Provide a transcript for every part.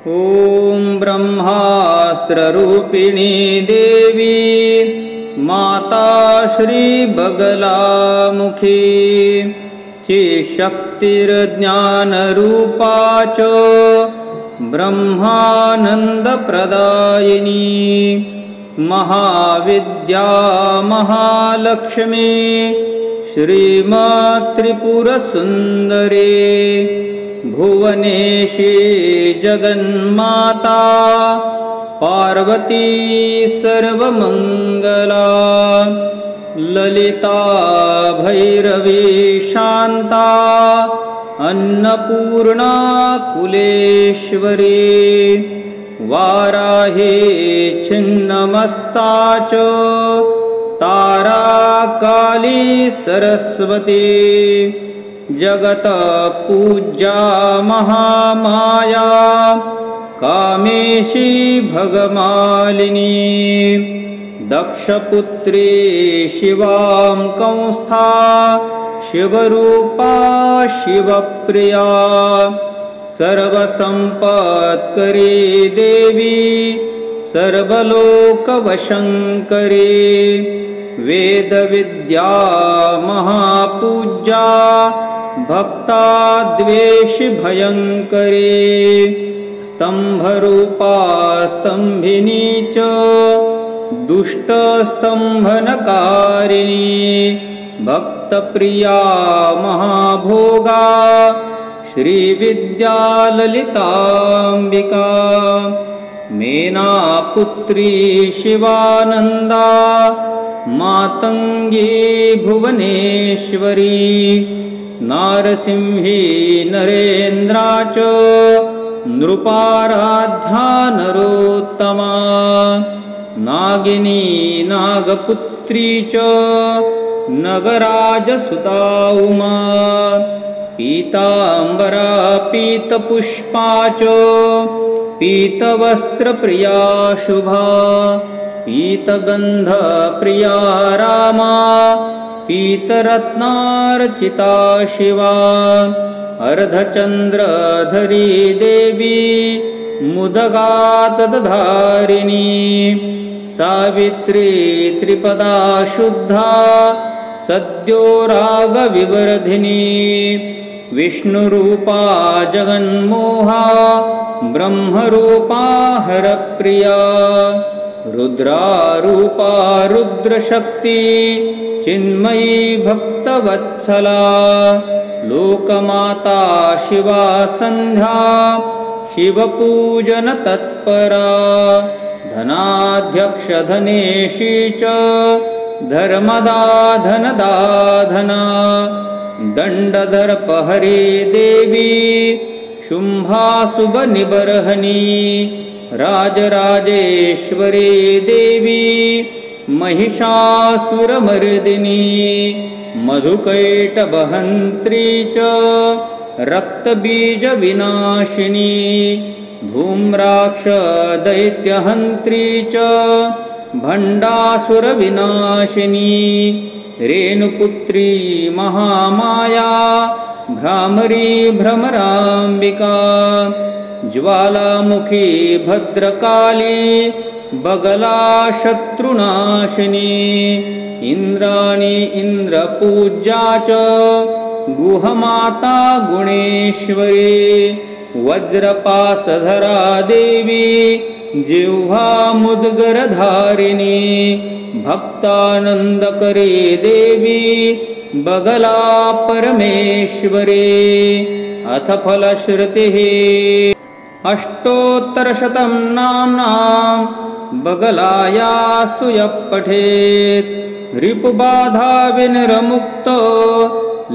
ॐ ब्रह्मास्त्ररूपिणी देवी माता श्री बगलामुखी चिशक्तिर्ज्ञानरूपा च ब्रह्मानन्दप्रदायिनी महाविद्या महालक्ष्मी श्रीमात्रिपुरसुन्दरी भुवनेशी जगन्माता पार्वती सर्वमङ्गला ललिता भैरवी शान्ता अन्नपूर्णा कुलेश्वरी वाराही छिन्नमस्ता च तारा काली सरस्वती जगत पूज्या महामाया कामेशी भगमालिनी दक्षपुत्री शिवां कंस्था शिवरूपा शिवप्रिया सर्वसम्पत्करी देवी सर्वलोकवशङ्करी वेदविद्या महापूज्या भक्ताद्वेषि भयङ्करी स्तम्भरूपा स्तम्भिनी च दुष्टस्तम्भनकारिणी भक्तप्रिया महाभोगा श्रीविद्या ललिताम्बिका मेनापुत्री शिवानन्दा मातङ्गी भुवनेश्वरी नारसिंही नरेन्द्रा च नृपाराध्या नरोत्तमा नागिनी नागपुत्री च नगराजसुता उमा पीताम्बरा पीतपुष्पा च पीतवस्त्रप्रिया शुभा पीतगन्धप्रिया रामा पीतरत्नार्चिता शिवा अर्धचन्द्रधरी देवी मुदगातधारिणी सावित्री त्रिपदा शुद्धा सद्यो रागविवर्धिनी विष्णुरूपा जगन्मोहा ब्रह्मरूपा हरप्रिया रुद्रारूपा रुद्रशक्ति चिन्मयी भक्तवत्सला लोकमाता शिवा संध्या शिवपूजन तत्परा धनाध्यक्षधनेशी च धर्मदा धनदाधना दण्डदर्पहरी देवी शुम्भाशुभनिबर्हणी राजराजेश्वरी देवी महिषासुरमर्दिनी मधुकैटभहन्त्री च रक्तबीजविनाशिनी धूम्राक्षदैत्यहन्त्री च भण्डासुरविनाशिनी रेणुपुत्री महामाया भ्रामरी भ्रमराम्बिका ज्वालामुखी भद्रकाली बगला शत्रुनाशिनी इंद्राणी इंद्रपूज्या च गुहमाता गुणेश्वरी वज्रपासधरा देवी जिह्वा मुद्गरधारिणी भक्तानंदकरी देवी बगला परमेश्वरी अथ फलश्रुतिः अष्टोत्तरशतं नाम्नां बगलायास्तु यः पठेत् रिपुबाधा विनिर्मुक्तो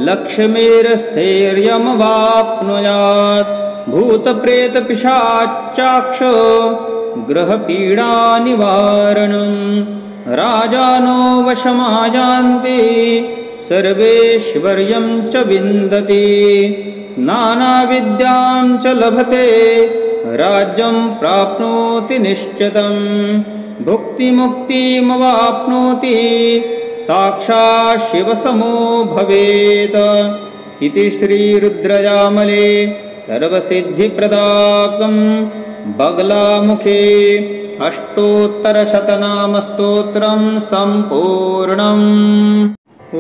लक्ष्मीर्स्थैर्यमवाप्नुयात् भूतप्रेतपिशाचाक्षो ग्रहपीडानिवारणं राजानो वशमायान्ति सर्वेश्वर्यं च विन्दति नानाविद्यां च लभते राज्यं प्राप्नोति निश्चितं भुक्तिमुक्तिमवाप्नोति साक्षात् शिवसमो भवेत् इति श्रीरुद्रयामले सर्वसिद्धिप्रदायकं बगलामुखे अष्टोत्तरशतनामस्तोत्रं सम्पूर्णम्। ॐ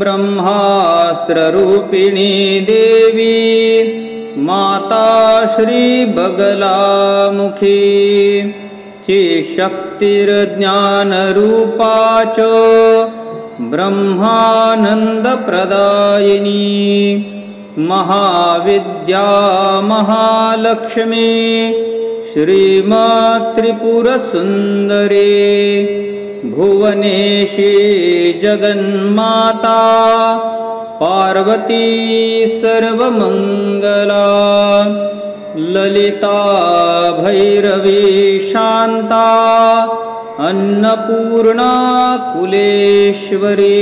ब्रह्मास्त्ररूपिणी देवी माता श्रीबगलामुखी चिशक्तिर्ज्ञानरूपा च ब्रह्मानन्दप्रदायिनी महाविद्या महालक्ष्मी श्रीमात्रिपुरसुन्दरी भुवनेशी जगन्माता पार्वती सर्वमङ्गला ललिता भैरवी शान्ता अन्नपूर्णा कुलेश्वरी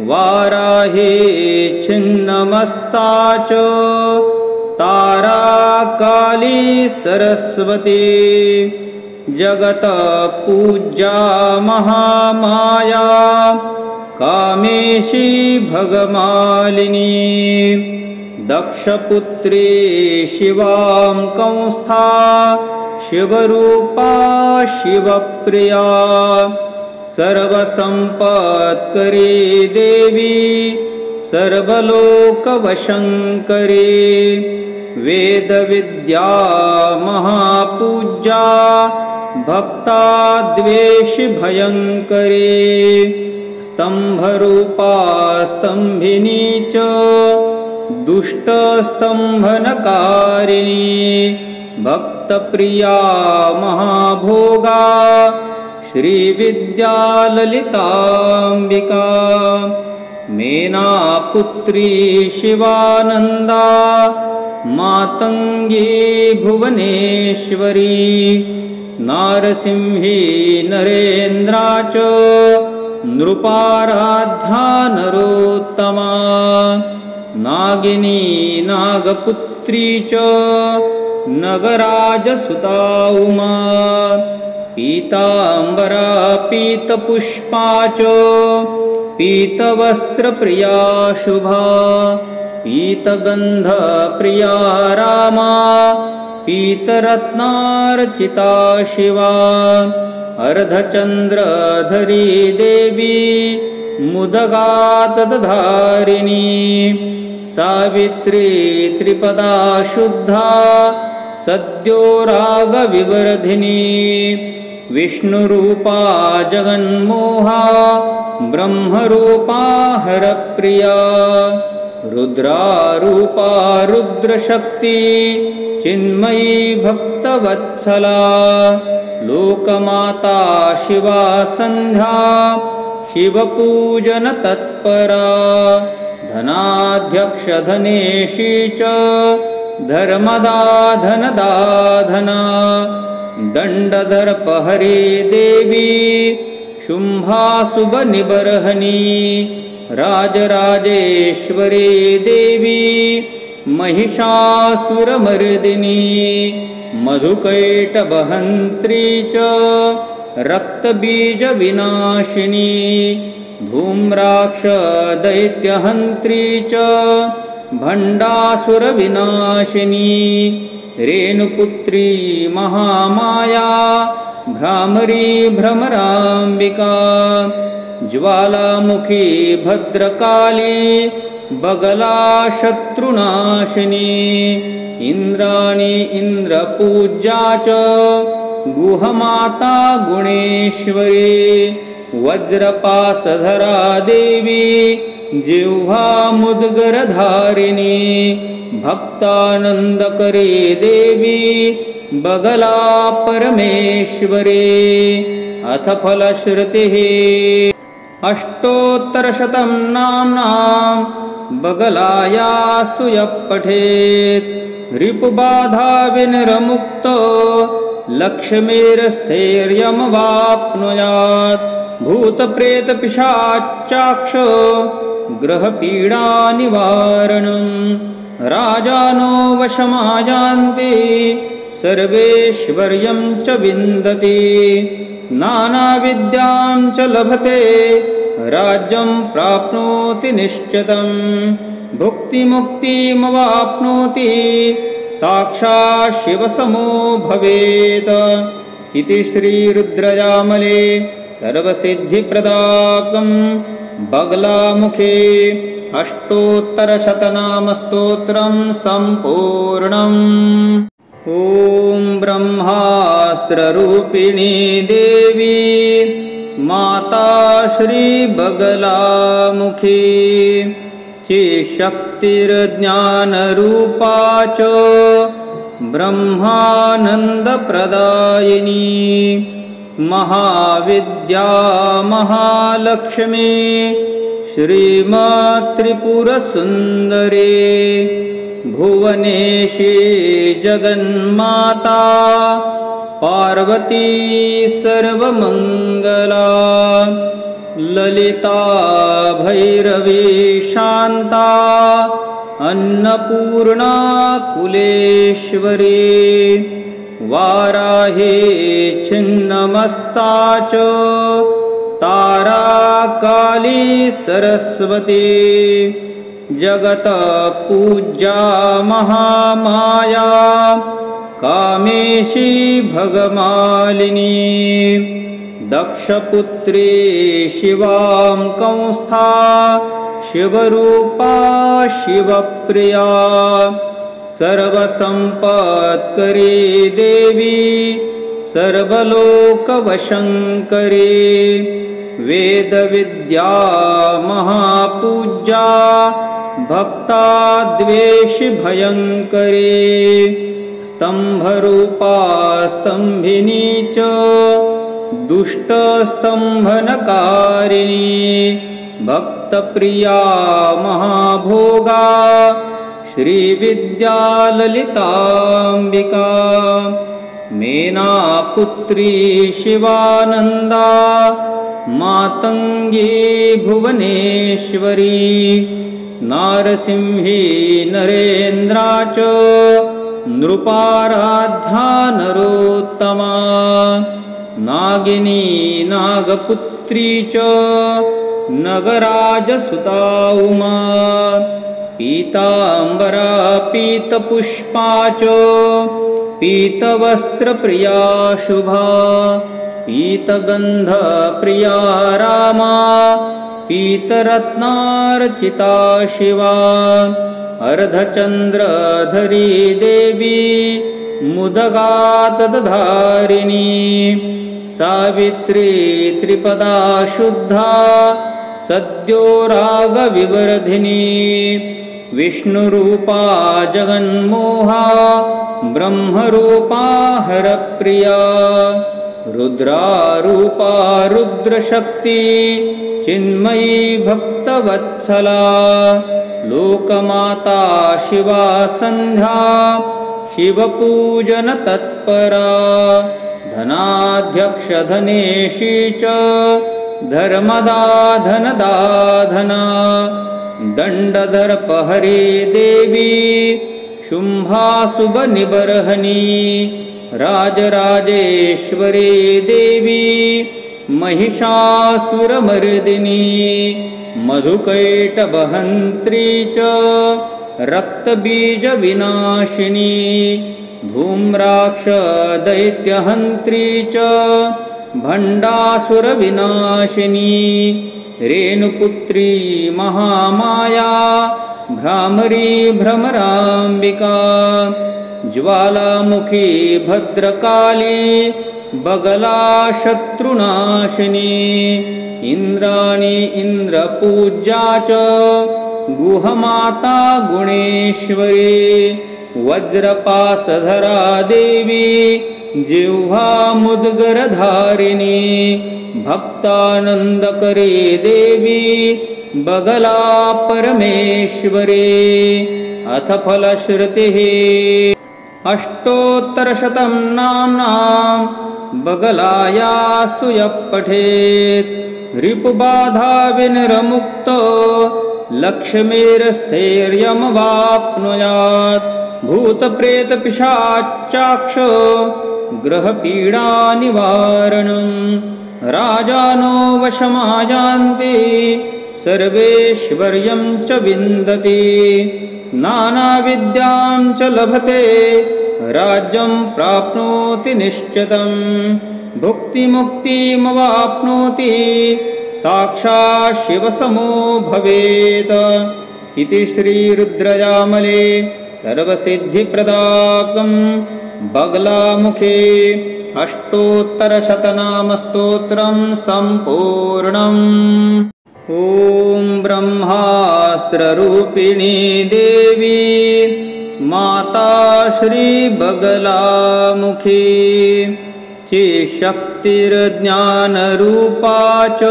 वाराही छिन्नमस्ता च तारा काली सरस्वती जगत पूज्या महामाया कामेशी भगमालिनी दक्षपुत्री शिवां कंस्था शिवरूपा शिवप्रिया सर्वसम्पत्करी देवी सर्वलोकवशङ्करी वेदविद्या महापूज्या भक्ताद्वेषि भयङ्करी स्तम्भरूपा स्तम्भिनी च दुष्टस्तम्भनकारिणी भक्तप्रिया महाभोगा श्रीविद्या ललिताम्बिका मेनापुत्री शिवानन्दा मातङ्गी भुवनेश्वरी नारसिंही नरेन्द्रा च नृपाराध्या नरोत्तमा नागिनी नागपुत्री च नगराजसुता उमा पीताम्बरा पीतपुष्पा च पीतवस्त्रप्रिया शुभा पीतगन्धप्रिया रामा पीतरत्नार्चिता शिवा अर्धचन्द्रधरी देवी मुदगातधारिणी सावित्री त्रिपदा शुद्धा सद्यो रागविवर्धिनी विष्णुरूपा जगन्मोहा ब्रह्मरूपा हरप्रिया रुद्रारूपा रुद्रशक्ति चिन्मयी भक्तवत्सला लोकमाता शिवा सन्ध्या शिवपूजनतत्परा धनाध्यक्षधनेशी च धर्मदा धनदाधना दण्डदर्पहरी देवी शुम्भाशुभनिबर्हणी राजराजेश्वरी देवी महिषासुरमर्दिनी मधुकैटभहन्त्री च रक्तबीजविनाशिनी धूम्राक्षदैत्यहन्त्री च भण्डासुरविनाशिनी रेणुपुत्री महामाया भ्रामरी भ्रमराम्बिका ज्वालामुखी भद्रकाली बगला शत्रुनाशिनी इन्द्राणी इन्द्रपूज्या च गुहमाता गुणेश्वरी वज्रपाशधरा देवी जिह्वा मुद्गरधारिणी भक्तानन्दकरी देवी बगला परमेश्वरी अथ फलश्रुतिः अष्टोत्तरशतं नाम्नां बगलायास्तु यः पठेत् रिपुबाधा विनिर्मुक्तो लक्ष्मीर्स्थैर्यमवाप्नुयात् भूतप्रेतपिशाचाक्षो ग्रहपीडानिवारणं राजानो वशमायान्ति सर्वेश्वर्यं च विन्दति नानाविद्यां च लभते राज्यं प्राप्नोति निश्चितं भुक्तिमुक्तिमवाप्नोति साक्षात् शिवसमो भवेत् इति श्रीरुद्रयामले सर्वसिद्धिप्रदाकं बगलामुखे अष्टोत्तरशतनामस्तोत्रं सम्पूर्णम्। ॐ ब्रह्मास्त्ररूपिणी देवी माता श्रीबगलामुखी चिशक्तिर्ज्ञानरूपा च ब्रह्मानन्दप्रदायिनी महाविद्या महालक्ष्मी श्रीमात्रिपुरसुन्दरी भुवनेशी जगन्माता पार्वती सर्वमङ्गला ललिता भैरवी शान्ता अन्नपूर्णा कुलेश्वरी वाराही छिन्नमस्ता च तारा काली सरस्वती जगत पूज्या महामाया कामेशी भगमालिनी दक्षपुत्री शिवां कंस्था शिवरूपा शिवप्रिया सर्वसम्पत्करी देवी सर्वलोकवशङ्करी वेदविद्या महापूज्या भक्ताद्वेषिभयङ्करी स्तम्भरूपा स्तम्भिनी च दुष्टस्तम्भनकारिणी भक्तप्रिया महाभोगा श्रीविद्या ललिताम्बिका मेनापुत्री शिवानन्दा मातङ्गी भुवनेश्वरी नारसिंही नरेन्द्रा च नृपाराध्या नरोत्तमा नागिनी नागपुत्री च नगराजसुता उमा पीताम्बरा पीतपुष्पा च पीतवस्त्रप्रिया शुभा पीतगन्धप्रिया रामा पीतरत्नार्चिता शिवा अर्धचन्द्रधरी देवी मुदगातधारिणी सावित्री त्रिपदा शुद्धा सद्यो रागविवर्धिनी विष्णुरूपा जगन्मोहा ब्रह्मरूपा हरप्रिया रुद्रारूपा रुद्रशक्ति चिन्मयी भक्तवत्सला लोकमाता शिवा सन्ध्या शिवपूजनतत्परा धनाध्यक्षधनेशी च धर्मदा धनदाधना दण्डदर्पहरी देवी शुम्भाशुभनिबर्हणी राजराजेश्वरी देवी महिषासुरमर्दिनी मधुकैटभहन्त्री च रक्तबीजविनाशिनी धूम्राक्षदैत्यहन्त्री च भण्डासुरविनाशिनी रेणुपुत्री महामाया भ्रामरी भ्रमराम्बिका ज्वालामुखी भद्रकाली बगला शत्रुनाशिनी इन्द्राणी इन्द्रपूज्या च गुहमाता गुणेश्वरी वज्रपाशधरा देवी जिह्वा मुद्गरधारिणी भक्तानन्दकरी देवी बगला परमेश्वरी अथ फलश्रुतिः अष्टोत्तरशतं नाम्नां बगलायास्तु यः पठेत् रिपुबाधा विनिर्मुक्तो लक्ष्मीर्स्थैर्यमवाप्नुयात् भूतप्रेतपिशाचाक्षो ग्रहपीडानिवारणं राजानो वशमायान्ति सर्वेश्वर्यं च विन्दति नानाविद्यां च लभते राज्यं प्राप्नोति निश्चितं भुक्तिमुक्तिमवाप्नोति साक्षात् शिवसमो भवेत् इति श्रीरुद्रयामले सर्वसिद्धिप्रदाकं बगलामुखे अष्टोत्तरशतनामस्तोत्रं सम्पूर्णम्। ॐ ब्रह्मास्त्ररूपिणी देवी माता श्रीबगलामुखी चिशक्तिर्ज्ञानरूपा च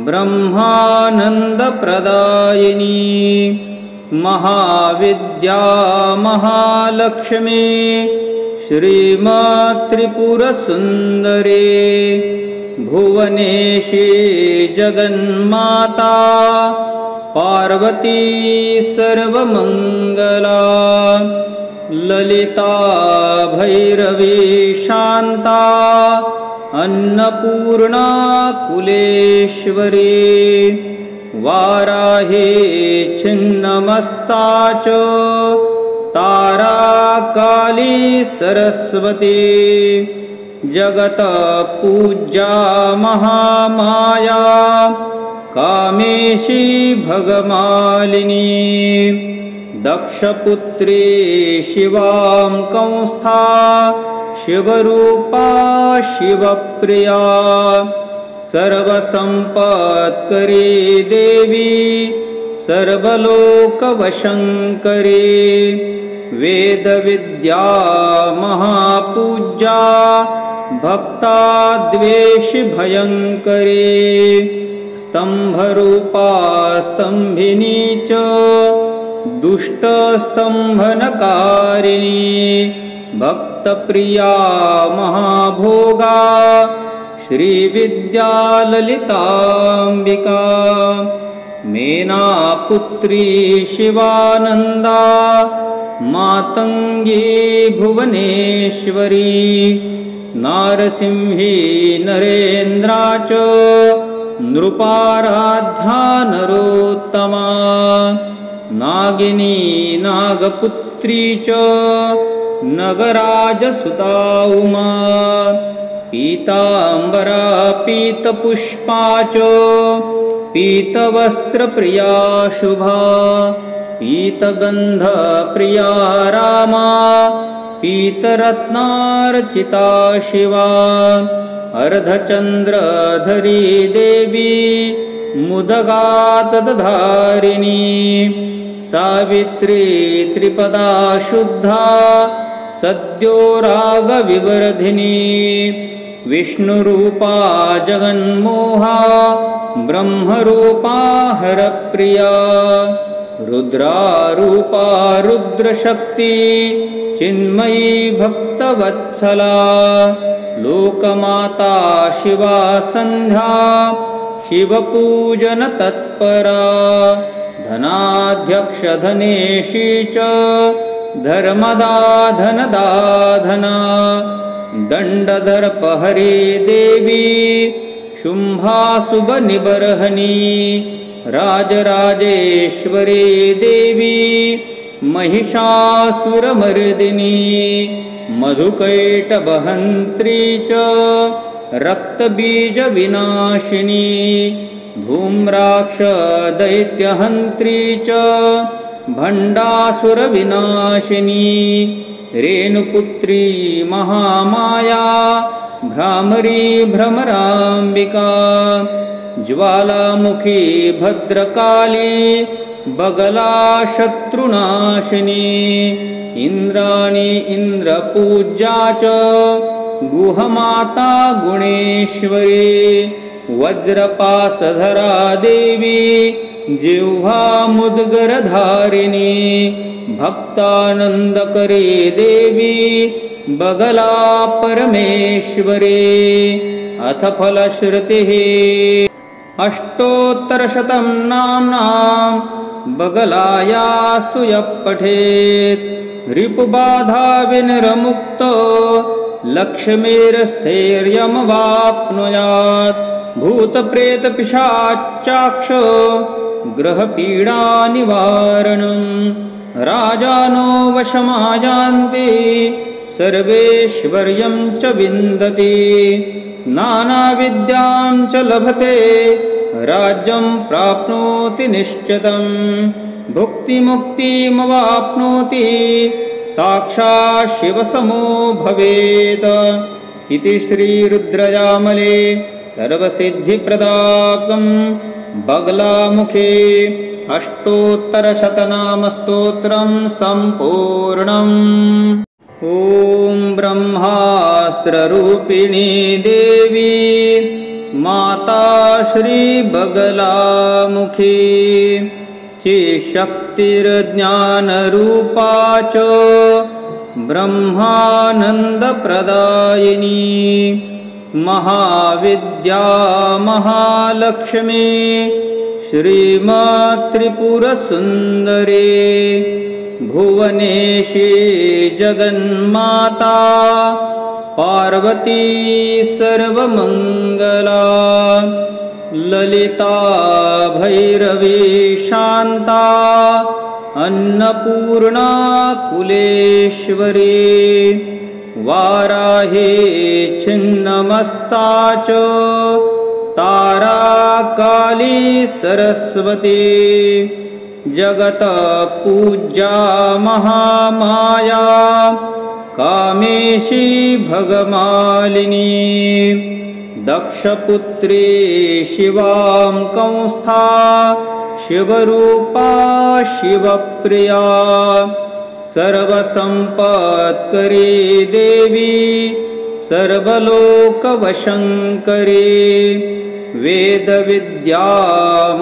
ब्रह्मानन्दप्रदायिनी महाविद्या महालक्ष्मी श्रीमात्रिपुरसुन्दरी भुवनेशी जगन्माता पार्वती सर्वमङ्गला ललिता भैरवी शान्ता अन्नपूर्णा कुलेश्वरी वाराही छिन्नमस्ता च तारा काली सरस्वती जगत पूज्या महामाया कामेशी भगमालिनी दक्षपुत्री शिवां कंस्था शिवरूपा शिवप्रिया सर्वसम्पत्करी देवी सर्वलोकवशङ्करी वेदविद्या महापूज्या भक्ताद्वेषि भयङ्करी स्तम्भरूपा स्तम्भिनी च दुष्टस्तम्भनकारिणी भक्तप्रिया महाभोगा श्रीविद्या ललिताम्बिका मेनापुत्री शिवानन्दा मातङ्गी भुवनेश्वरी नारसिंही नरेन्द्रा च नृपाराध्या नरोत्तमा नागिनी नागपुत्री च नगराजसुता उमा पीताम्बरा पीतपुष्पा च पीतवस्त्रप्रिया शुभा पीतगन्धप्रिया रामा पीतरत्नार्चिता शिवा अर्धचन्द्रधरी देवी मुदगातधारिणी सावित्री त्रिपदा शुद्धा सद्यो रागविवर्धिनी विष्णुरूपा जगन्मोहा ब्रह्मरूपा हरप्रिया रुद्रारूपा रुद्रशक्ति चिन्मयी भक्तवत्सला लोकमाता शिवा सन्ध्या शिवपूजनतत्परा धनाध्यक्षधनेशी च धर्मदा धनदाधना दण्डदर्पहरी देवी शुम्भाशुभनिबर्हणी राजराजेश्वरी देवी महिषासुरमर्दिनी मधुकैटभहन्त्री च रक्तबीजविनाशिनी धूम्राक्षदैत्यहन्त्री च भण्डासुरविनाशिनी रेणुपुत्री महामाया भ्रामरी भ्रमराम्बिका ज्वालामुखी भद्रकाली बगला शत्रुनाशिनी इन्द्राणी इन्द्रपूज्या च गुहमाता गुणेश्वरी वज्रपाशधरा देवी जिह्वा मुद्गरधारिणी भक्तानन्दकरी देवी बगला परमेश्वरी अथ फलश्रुतिः अष्टोत्तरशतं नाम्नां बगलायास्तु यः पठेत् रिपुबाधा विनिर्मुक्तो लक्ष्मीर्स्थैर्यमवाप्नुयात् भूतप्रेतपिशाचाक्षो ग्रहपीडानिवारणं राजानो वशमायान्ति सर्वेश्वर्यं च विन्दति नानाविद्यां च लभते राज्यं प्राप्नोति निश्चितं भुक्तिमुक्तिमवाप्नोति साक्षात् शिवसमो भवेत् इति श्रीरुद्रयामले सर्वसिद्धिप्रदाकं बगलामुखे अष्टोत्तरशतनामस्तोत्रं सम्पूर्णम्। ॐ ब्रह्मास्त्ररूपिणी देवी माता श्रीबगलामुखी चिशक्तिर्ज्ञानरूपा च ब्रह्मानन्दप्रदायिनी महाविद्या महालक्ष्मी श्रीमात्रिपुरसुन्दरी भुवनेशी जगन्माता पार्वती सर्वमङ्गला ललिता भैरवी शान्ता अन्नपूर्णा कुलेश्वरी वाराही छिन्नमस्ता च तारा काली सरस्वती जगत पूज्या महामाया कामेशी भगमालिनी दक्षपुत्री शिवां कंस्था शिवरूपा शिवप्रिया सर्वसम्पत्करी देवी सर्वलोकवशङ्करी वेदविद्या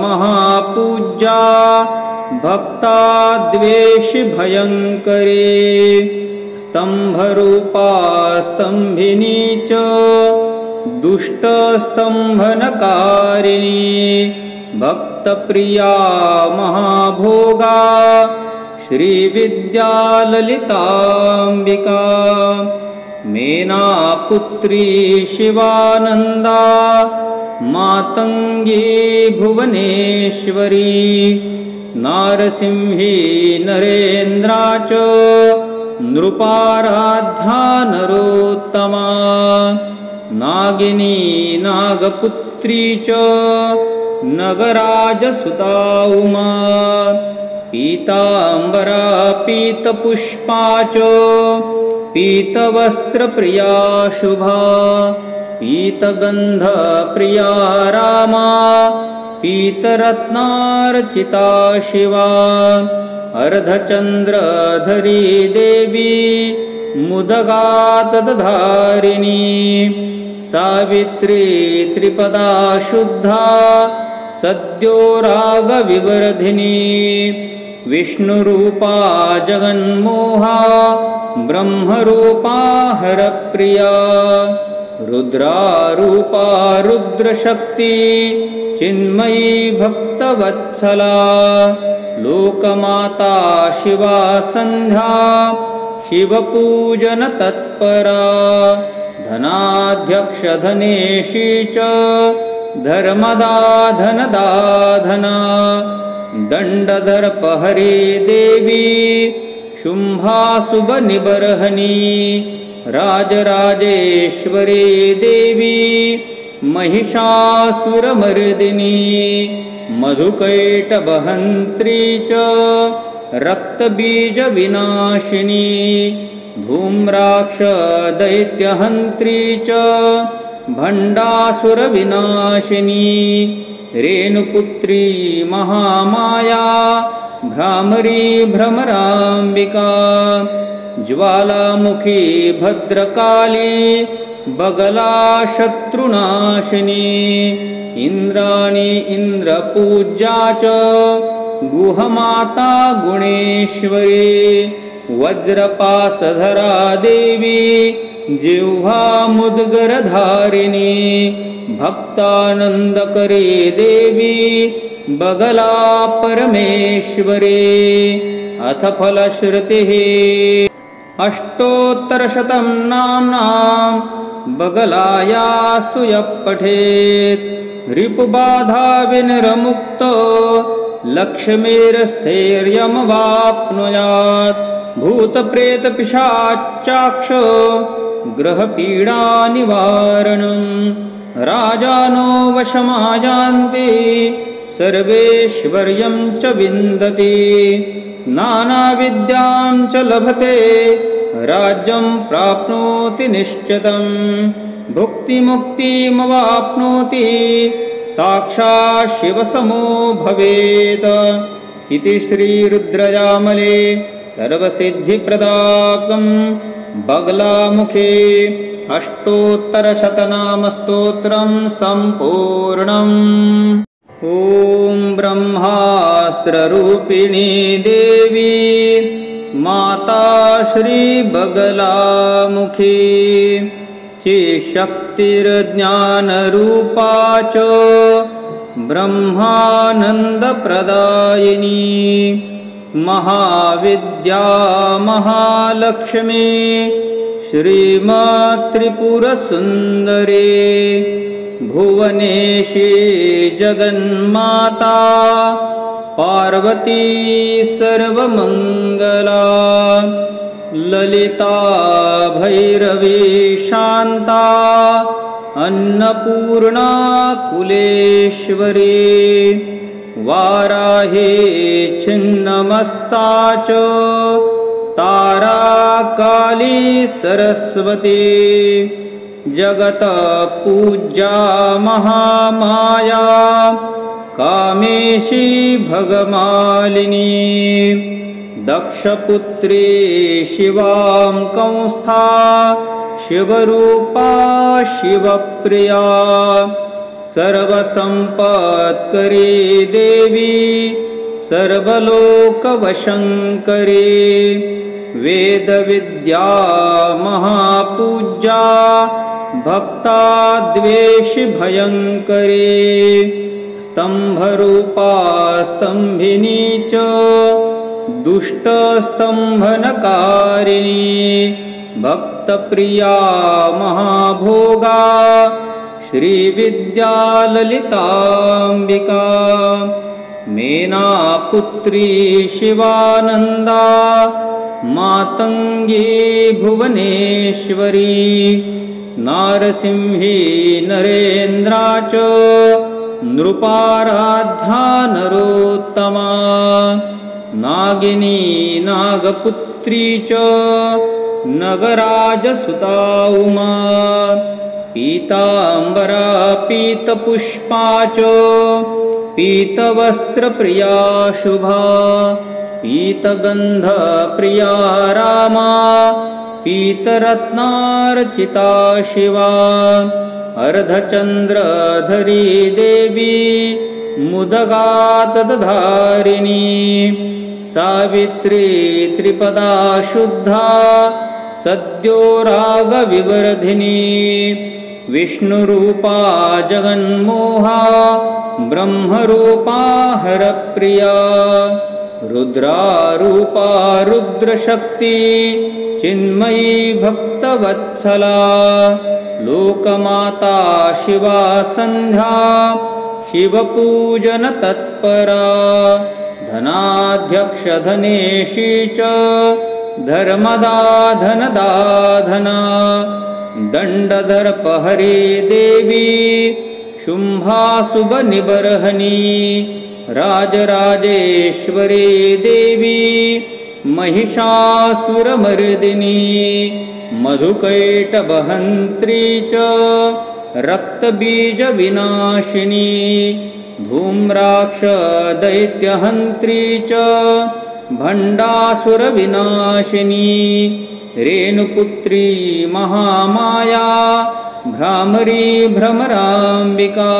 महापूज्या भक्ताद्वेषि भयङ्करी स्तम्भरूपा स्तम्भिनी च दुष्टस्तम्भनकारिणी भक्तप्रिया महाभोगा श्रीविद्या ललिताम्बिका मेनापुत्री शिवानन्दा मातङ्गी भुवनेश्वरी नारसिंही नरेन्द्रा च नृपाराध्या नरोत्तमा नागिनी नागपुत्री च नगराजसुता उमा पीताम्बरा पीतपुष्पा च पीतवस्त्रप्रिया शुभा पीतगन्धप्रिया रामा पीतरत्नार्चिता शिवा अर्धचन्द्रधरी देवी मुदगातधारिणी सावित्री त्रिपदा शुद्धा सद्यो रागविवर्धिनी विष्णुरूपा जगन्मोहा ब्रह्मरूपा हरप्रिया रुद्रारूपा रुद्रशक्ति चिन्मयी भक्तवत्सला लोकमाता शिवा सन्ध्या शिवपूजन तत्परा धनाध्यक्षधनेशी च धर्मदा धनदाधना दण्डदर्पहरी देवी शुम्भाशुभनिबर्हणी राजराजेश्वरी देवी महिषासुरमर्दिनी मधुकैटभहन्त्री च रक्तबीजविनाशिनी धूम्राक्षदैत्यहन्त्री च भण्डासुरविनाशिनी रेणुपुत्री महामाया भ्रामरी भ्रमराम्बिका ज्वालामुखी भद्रकाली बगला शत्रुनाशिनी इन्द्राणी इन्द्रपूज्या च गुहमाता गुणेश्वरी वज्रपाशधरा देवी जिह्वा मुद्गरधारिणी भक्तानन्दकरी देवी बगला परमेश्वरी अथ फलश्रुतिः अष्टोत्तरशतं नाम्नां बगलायास्तु यः पठेत् रिपुबाधा विनिर्मुक्तो लक्ष्मीर्स्थैर्यमवाप्नुयात् भूतप्रेतपिशाचाक्ष ग्रहपीडानिवारणं राजानो वशमायान्ति सर्वेश्वर्यं च विन्दति नानाविद्यां च लभते राज्यं प्राप्नोति निश्चितं भुक्तिमुक्तिमवाप्नोति साक्षात् शिवसमो भवेत् इति श्रीरुद्रयामले सर्वसिद्धिप्रदाकं बगलामुखे अष्टोत्तरशतनामस्तोत्रं सम्पूर्णम्। ॐ ब्रह्मास्त्ररूपिणी देवी माता श्रीबगलामुखी चिशक्तिर्ज्ञानरूपा च ब्रह्मानन्दप्रदायिनी महाविद्या महालक्ष्मी श्रीमात्रिपुरसुन्दरी भुवनेशी जगन्माता पार्वती सर्वमङ्गला ललिता भैरवी शान्ता अन्नपूर्णा कुलेश्वरी वाराही छिन्नमस्ता च तारा काली सरस्वती जगत पूज्या महामाया कामेशी भगमालिनी दक्षपुत्री शिवां कंस्था शिवरूपा शिवप्रिया सर्वसम्पत्करी देवी सर्वलोकवशङ्करी वेदविद्या महापूज्या भक्ताद्वेषि भयङ्करी स्तम्भरूपा स्तम्भिनी च दुष्टस्तम्भनकारिणी भक्तप्रिया महाभोगा श्रीविद्या ललिताम्बिका मेनापुत्री शिवानन्दा मातङ्गी भुवनेश्वरी नारसिंही नरेन्द्रा च नृपाराध्या नरोत्तमा नागिनी नागपुत्री च नगराजसुता उमा पीताम्बरा पीतपुष्पा च पीतवस्त्रप्रिया शुभा पीतगन्धप्रिया रामा पीतरत्नार्चिता शिवा अर्धचन्द्रधरी देवी मुदगातधारिणी सावित्री त्रिपदा शुद्धा सद्यो रागविवर्धिनी विष्णुरूपा जगन्मोहा ब्रह्मरूपा हरप्रिया रुद्रारूपा रुद्रशक्ति चिन्मयी भक्तवत्सला लोकमाता शिवा सन्ध्या शिवपूजन तत्परा धनाध्यक्षधनेशी च धर्मदा धनदाधना दण्डदर्पहरी देवी शुम्भाशुभनिबर्हणी राजराजेश्वरी देवी महिषासुरमर्दिनी मधुकैटभहन्त्री च रक्तबीजविनाशिनी धूम्राक्षदैत्यहन्त्री च भण्डासुरविनाशिनी रेणुपुत्री महामाया भ्रामरी भ्रमराम्बिका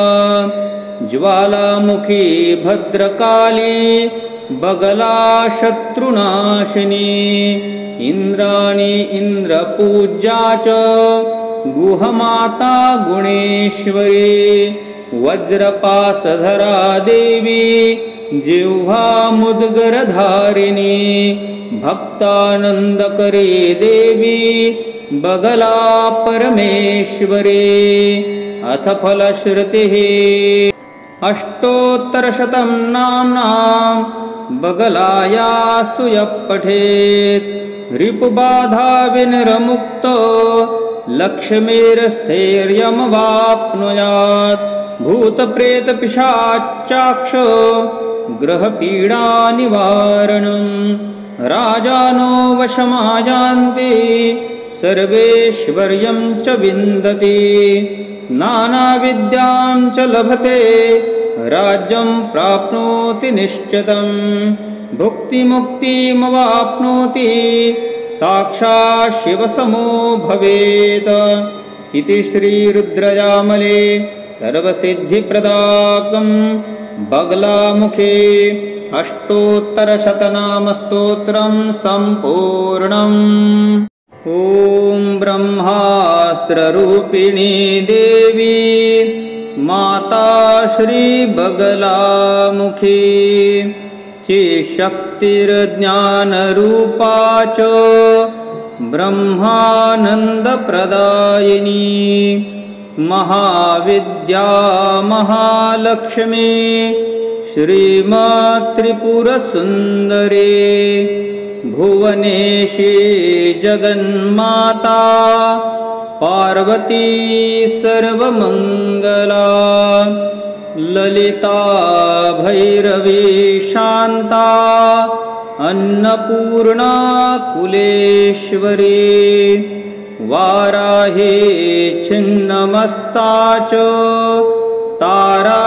ज्वालामुखी भद्रकाली बगला शत्रुनाशिनी इन्द्राणी इन्द्रपूज्या च गुहमाता गुणेश्वरी वज्रपाशधरा देवी जिह्वा मुद्गरधारिणी भक्तानन्दकरी देवी बगला परमेश्वरी अथ फलश्रुतिः अष्टोत्तरशतं नाम्नां बगलायास्तु यः पठेत् रिपुबाधा विनिर्मुक्तो लक्ष्मीर्स्थैर्यमवाप्नुयात् भूतप्रेतपिशाचाक्षो ग्रहपीडानिवारणं राजानो वशमायान्ति सर्वेश्वर्यं च विन्दति नानाविद्यां च लभते राज्यं प्राप्नोति निश्चितं भुक्तिमुक्तिमवाप्नोति साक्षात् शिवसमो भवेत् इति श्रीरुद्रयामले सर्वसिद्धिप्रदाकं बगलामुखे अष्टोत्तरशतनामस्तोत्रं सम्पूर्णम्। ॐ ब्रह्मास्त्ररूपिणी देवी माता श्रीबगलामुखी चिशक्तिर्ज्ञानरूपा च ब्रह्मानन्दप्रदायिनी महाविद्या महालक्ष्मी श्रीमात्रिपुरसुन्दरी भुवनेशी जगन्माता पार्वती सर्वमङ्गला ललिता भैरवी शान्ता अन्नपूर्णा कुलेश्वरी वाराही छिन्नमस्ता च तारा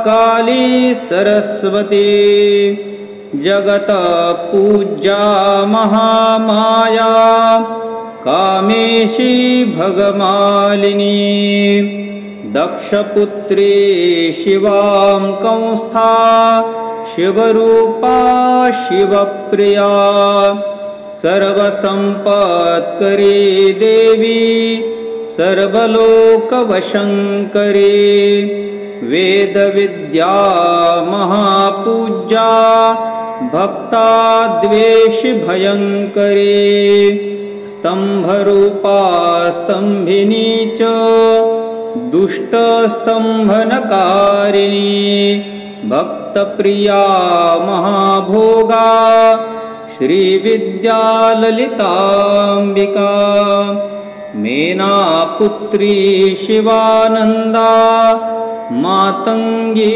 काली सरस्वती जगत पूज्या महामाया कामेशी भगमालिनी दक्षपुत्री शिवां कंस्था शिवरूपा शिवप्रिया सर्वसम्पत्करी देवी सर्वलोकवशङ्करी वेदविद्या महापूज्या भक्ताद्वेषि भयङ्करी स्तम्भरूपा स्तम्भिनी च दुष्टस्तम्भनकारिणी भक्तप्रिया महाभोगा श्रीविद्या ललिताम्बिका मेनापुत्री शिवानन्दा मातङ्गी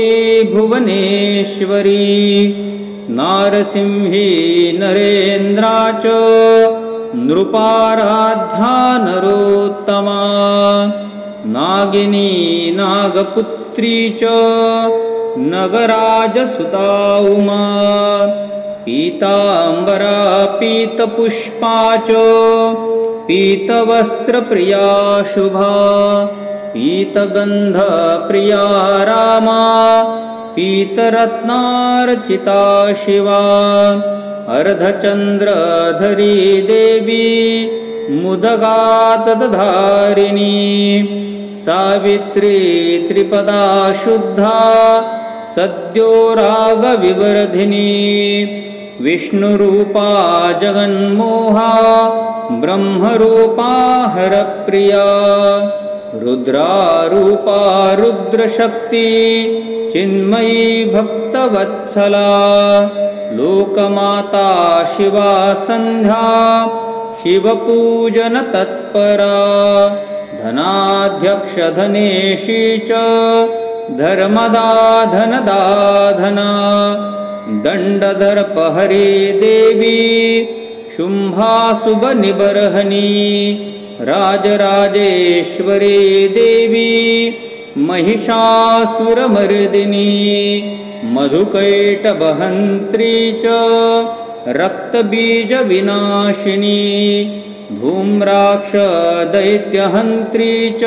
भुवनेश्वरी नारसिंही नरेन्द्रा च नृपाराध्या नरोत्तमा नागिनी नागपुत्री च नगराजसुता उमा पीताम्बरा पीतपुष्पा च पीतवस्त्रप्रिया शुभा पीतगन्धप्रिया रामा पीतरत्नार्चिता शिवा अर्धचन्द्रधरी देवी मुदगातधारिणी सावित्री त्रिपदा शुद्धा सद्यो रागविवर्धिनी विष्णुरूपा जगन्मोहा ब्रह्मरूपा हरप्रिया रुद्रारूपा रुद्रशक्ति चिन्मयी भक्तवत्सला लोकमाता शिवा सन्ध्या शिवपूजनतत्परा धनाध्यक्षधनेशी च धर्मदा धनदाधना दण्डदर्पहरी देवी शुम्भाशुभनिबर्हणी राजराजेश्वरी देवी महिषासुरमर्दिनी मधुकैटभहन्त्री च रक्तबीजविनाशिनी धूम्राक्षदैत्यहन्त्री च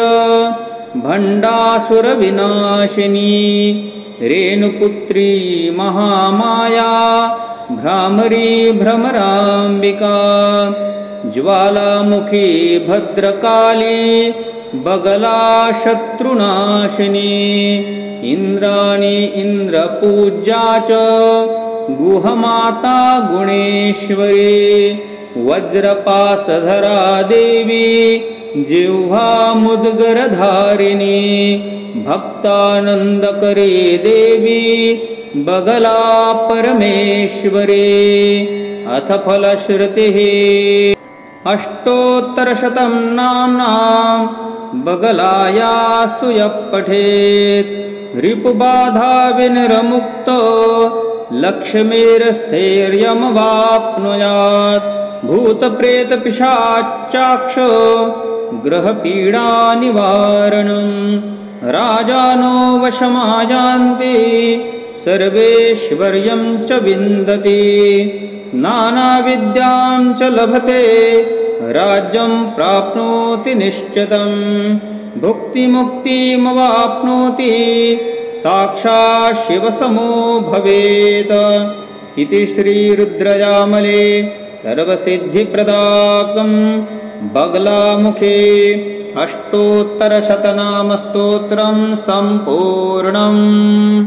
भण्डासुरविनाशिनी रेणुपुत्री महामाया भ्रामरी भ्रमराम्बिका ज्वालामुखी भद्रकाली बगला शत्रुनाशिनी इन्द्राणी इन्द्रपूज्या च गुहमाता गुणेश्वरी वज्रपासधरा देवी जिह्वा मुद्गरधारिणी भक्तानन्दकरे देवी बगला परमेश्वरी। अथ फलश्रुतिः अष्टोत्तरशतं नाम्नां बगलायास्तु यः पठेत् रिपुबाधा विनिर्मुक्तो लक्ष्मीर्स्थैर्यमवाप्नुयात्। भूतप्रेतपिशाचाक्षो ग्रहपीडानिवारणम् राजानो वशमायान्ति सर्वेश्वर्यं च विन्दति। नानाविद्यां च लभते राज्यं प्राप्नोति निश्चितं। भुक्तिमुक्तिमवाप्नोति साक्षात् शिवसमो भवेत्। इति श्रीरुद्रयामले सर्वसिद्धिप्रदाकं बगलामुखे अष्टोत्तरशतनामस्तोत्रं सम्पूर्णम्।